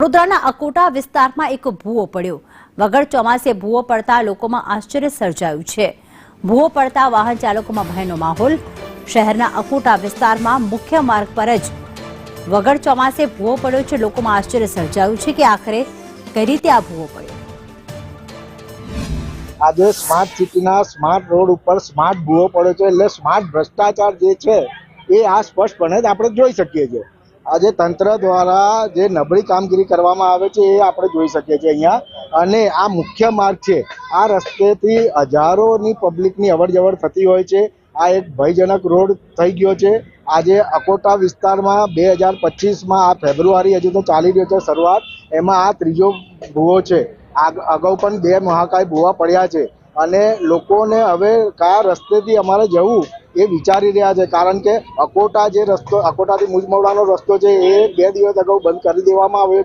વડોદરાના અકોટા વિસ્તારમાં એક ભૂવો પડ્યો। વગર ચોમાસે ભૂવો પડતા લોકોમાં આશ્ચર્ય સર્જાયું છે। ભૂવો પડતા વાહન ચાલકોમાં ભયનો માહોલ। શહેરના અકોટા વિસ્તારમાં મુખ્ય માર્ગ પર જ વગર ચોમાસે ભૂવો પડ્યો છે। લોકોમાં આશ્ચર્ય સર્જાયું છે કે આખરે કઈ રીતે આ ભૂવો પડ્યો। आज स्मार्ट सिटीना स्मार्ट रोड पर स्मार्ट भूवो पड़े छे એટલે स्मार्ट भ्रष्टाचार जे छे ए आ स्पष्टपणे ज આપણે જોઈ શકીએ છીએ। આજે તંત્ર દ્વારા જે નબળી કામગીરી કરવામાં આવે છે એ આપણે જોઈ શકીએ છીએ અહીંયા। અને આ મુખ્ય માર્ગ છે, આ રસ્તેથી હજારોની પબ્લિકની અવરજવર થતી હોય છે। આ એક ભયજનક રોડ થઈ ગયો છે। આજે અકોટા વિસ્તારમાં 2025માં આ ફેબ્રુઆરી હજુ તો ચાલી રહ્યો છે શરૂઆત, એમાં આ ત્રીજો ભૂવો છે। અગાઉ પણ 2 મહાકાય ભૂવા પડ્યા છે અને લોકોને હવે કયા રસ્તેથી અમારે જવું એ વિચારી રહ્યા છે। કારણ કે અકોટા જે રસ્તો, અકોટાથી મુજમવડાનો રસ્તો છે એ 2 દિવસ અગાઉ બંધ કરી દેવામાં આવ્યો